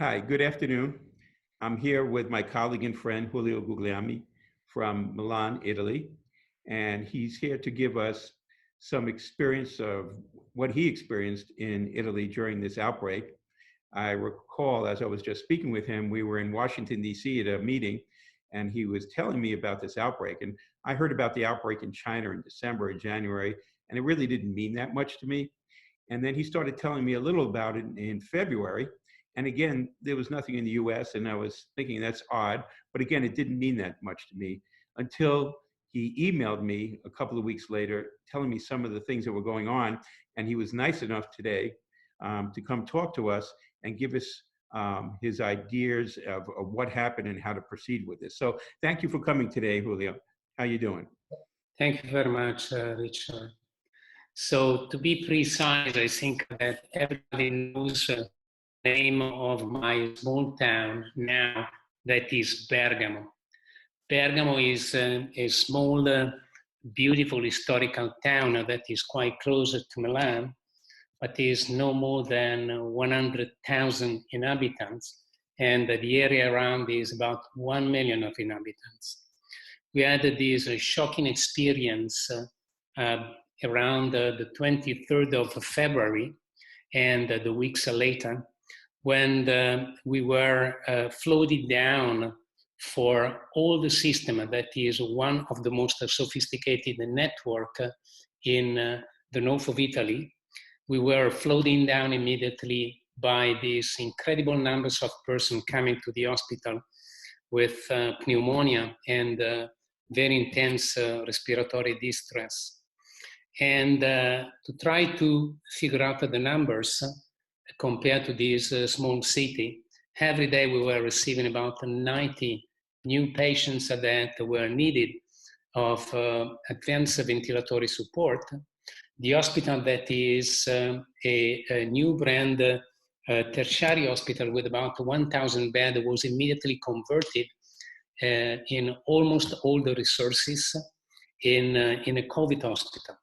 Hi, good afternoon. I'm here with my colleague and friend Giulio Guagliumi from Milan, Italy, and he's here to give us some experience of what he experienced in Italy during this outbreak. I recall, as I was just speaking with him, we were in Washington, D.C. at a meeting, and he was telling me about this outbreak. And I heard about the outbreak in China in December and January, and it really didn't mean that much to me. And then he started telling me a little about it in February. And again, there was nothing in the US, and I was thinking that's odd. But again, it didn't mean that much to me until he emailed me a couple of weeks later telling me some of the things that were going on. And he was nice enough today to come talk to us and give us his ideas of what happened and how to proceed with this. So thank you for coming today, Giulio. How you doing? Thank you very much, Richard. So to be precise, I think that everybody knows the name of my small town now, that is Bergamo. Bergamo is a small, beautiful historical town that is quite close to Milan, but is no more than 100,000 inhabitants, and the area around is about 1 million of inhabitants. We had this shocking experience around the 23rd of February and the weeks later, when we were floated down for all the system that is one of the most sophisticated network in the north of Italy. We were floating down immediately by these incredible numbers of persons coming to the hospital with pneumonia and very intense respiratory distress. And to try to figure out the numbers compared to this small city, every day we were receiving about 90 new patients that were needed of advanced ventilatory support. The hospital that is a new brand tertiary hospital with about 1,000 beds was immediately converted in almost all the resources in a COVID hospital.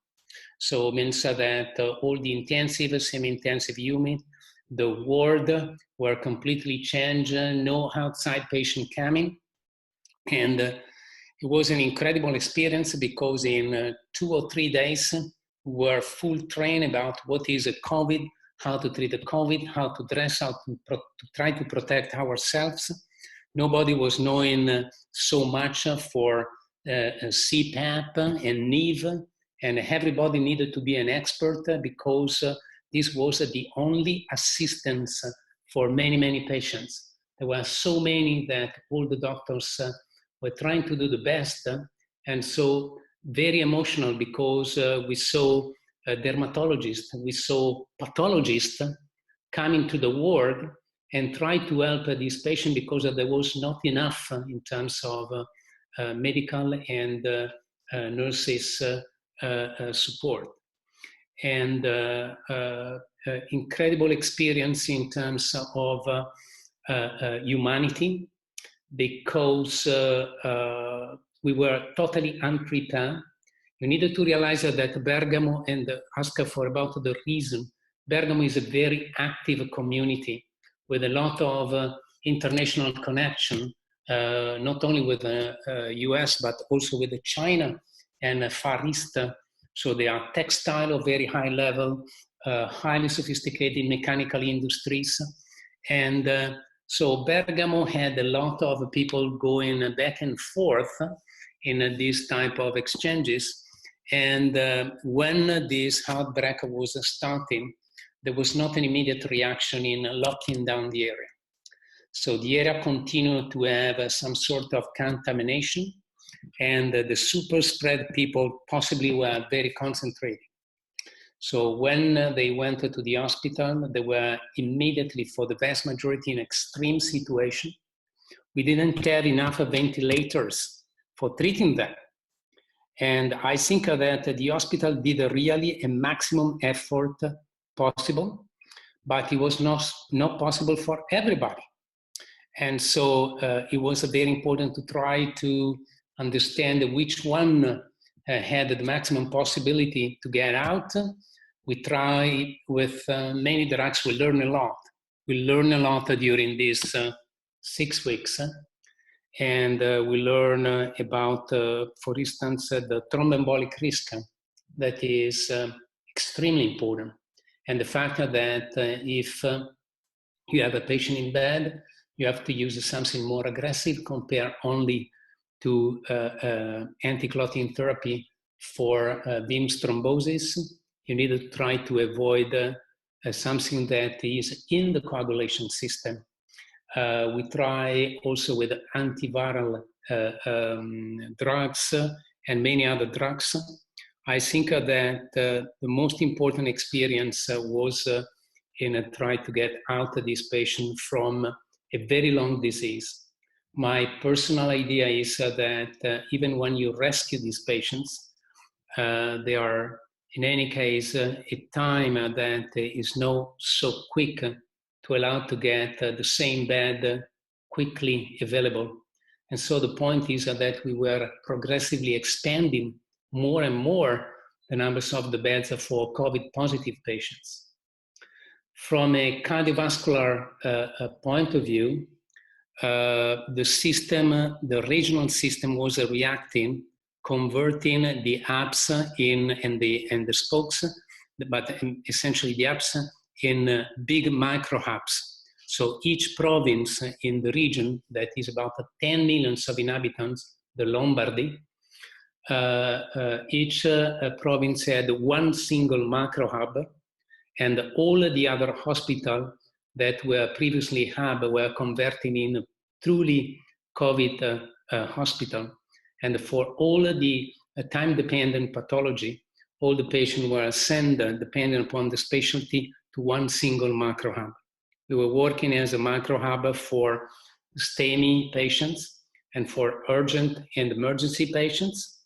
So it means that all the intensive, semi-intensive unit, the ward were completely changed, no outside patient coming. And it was an incredible experience because in 2 or 3 days, we were full trained about what is a COVID, how to treat the COVID, how to dress, how to try to protect ourselves. Nobody was knowing so much for CPAP and NIV, and everybody needed to be an expert because this was the only assistance for many, many patients. There were so many that all the doctors were trying to do the best, and so very emotional because we saw dermatologists, we saw pathologists coming to the ward and try to help this patient because there was not enough in terms of medical and nurses support. And incredible experience in terms of humanity, because we were totally unprepared. You needed to realize that Bergamo, and ask for about the reason, Bergamo is a very active community with a lot of international connection, not only with the US, but also with China and Far East. So they are textile of very high level, highly sophisticated mechanical industries. And so Bergamo had a lot of people going back and forth in these type of exchanges. And when this outbreak was starting, there was not an immediate reaction in locking down the area. So the area continued to have some sort of contamination, and the super spread people possibly were very concentrated. So when they went to the hospital, they were immediately, for the vast majority, in extreme situation. We didn't have enough ventilators for treating them. And I think that the hospital did really a maximum effort possible, but it was not possible for everybody. And so it was very important to try to understand which one had the maximum possibility to get out. We try with many drugs, we learn a lot. we learn a lot during these 6 weeks. And we learn about, for instance, the thromboembolic risk that is extremely important. And the fact that if you have a patient in bed, you have to use something more aggressive compared only to anti-clotting therapy for venous thrombosis. You need to try to avoid something that is in the coagulation system. We try also with antiviral drugs and many other drugs. I think that the most important experience was in trying to get out of this patient from a very long disease. My personal idea is that even when you rescue these patients, they are in any case a time that is not so quick to allow to get the same bed quickly available. And so the point is that we were progressively expanding more and more the numbers of the beds for COVID positive patients. From a cardiovascular point of view, the system, the regional system was reacting, converting the hubs and the spokes, but essentially the hubs in big micro hubs. So each province in the region that is about 10 million of inhabitants, the Lombardy, each province had one single macro hub, and all the other hospitals that were previously hub were converting in truly COVID hospital. And for all the time-dependent pathology, all the patients were sent, depending upon the specialty, to one single macro hub. We were working as a macro hub for STEMI patients and for urgent and emergency patients.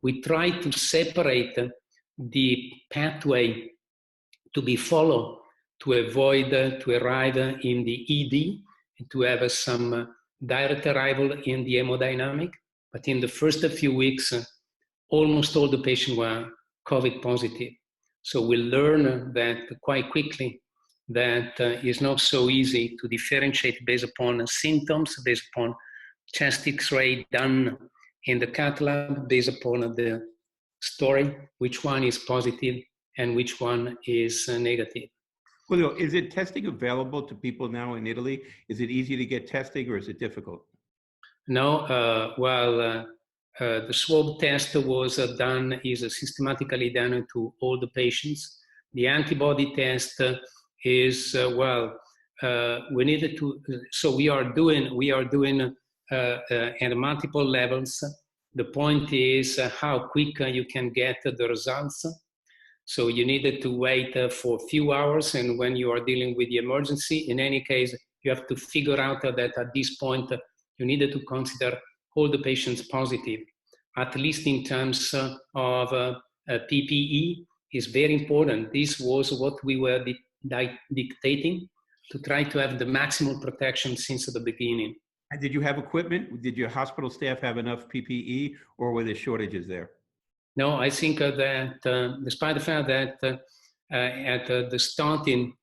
We tried to separate the pathway to be followed to avoid to arrive in the ED and to have some direct arrival in the hemodynamic. But in the first few weeks, almost all the patients were COVID positive. So we learned that quite quickly that it's not so easy to differentiate based upon symptoms, based upon chest X-ray done in the cath lab, based upon the story, which one is positive and which one is negative. Giulio, is it testing available to people now in Italy? Is it easy to get testing or is it difficult? No, the swab test was is systematically done to all the patients. The antibody test is, we needed to, so we are doing at multiple levels. The point is how quick you can get the results. So you needed to wait for a few hours, and when you are dealing with the emergency, in any case, you have to figure out that at this point, you needed to consider all the patients positive, at least in terms of PPE is very important. This was what we were dictating to try to have the maximum protection since the beginning. And did you have equipment? Did your hospital staff have enough PPE, or were there shortages there? No, I think that despite the fact that at the starting,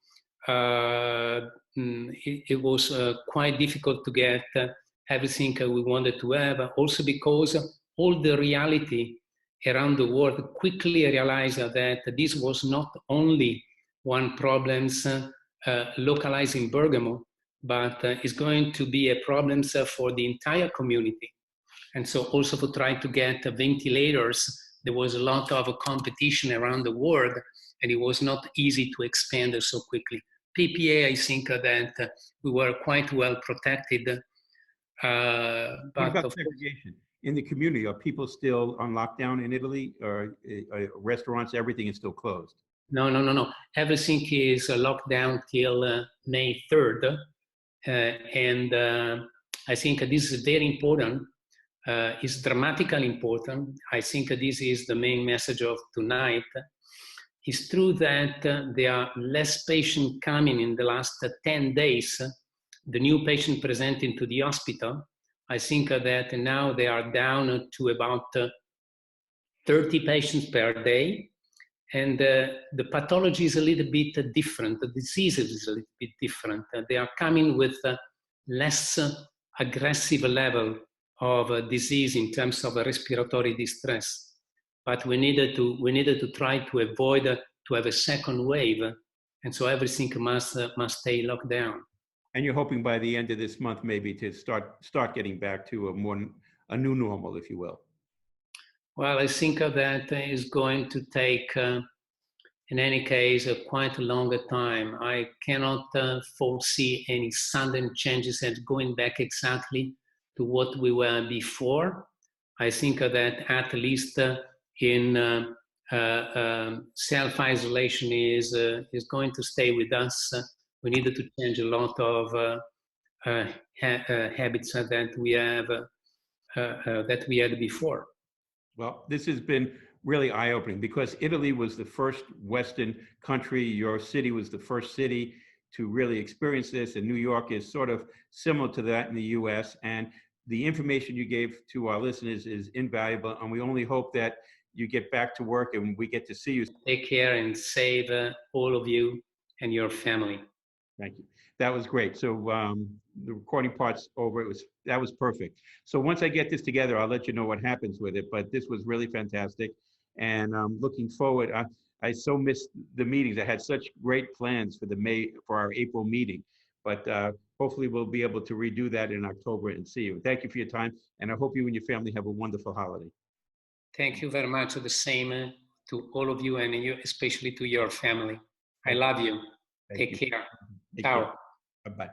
it was quite difficult to get everything we wanted to have, also because all the reality around the world quickly realized that this was not only one problem localized in Bergamo, but is going to be a problem for the entire community. And so also to try to get ventilators, there was a lot of competition around the world, and it was not easy to expand so quickly. PPA, I think that we were quite well protected. What about segregation? In the community, are people still on lockdown in Italy, or restaurants, everything is still closed? No. Everything is locked down till May 3rd. And I think this is very important. It's dramatically important. I think this is the main message of tonight. It's true that there are less patients coming in the last 10 days, the new patient presenting to the hospital. I think that now they are down to about 30 patients per day. And the pathology is a little bit different. The disease is a little bit different. They are coming with less aggressive level of disease in terms of respiratory distress. But we needed to try to avoid to have a second wave, and so everything must stay locked down. And you're hoping by the end of this month maybe to start getting back to a new normal, if you will. Well, I think that is going to take, in any case, quite a longer time. I cannot foresee any sudden changes and going back exactly to what we were before. I think that at least in self-isolation is going to stay with us. We needed to change a lot of habits that we had before. Well, this has been really eye-opening because Italy was the first Western country. Your city was the first city to really experience this, and New York is sort of similar to that in the U.S. And the information you gave to our listeners is invaluable, and we only hope that you get back to work and we get to see you. Take care and save all of you and your family. Thank you. That was great. So the recording part's over. That was perfect. So once I get this together, I'll let you know what happens with it. But this was really fantastic, and I'm looking forward. I so missed the meetings. I had such great plans for our April meeting, but hopefully we'll be able to redo that in October and see you. Thank you for your time, and I hope you and your family have a wonderful holiday. Thank you very much. The same to all of you, and you, especially to your family. I love you. Take care. Ciao. Bye-bye.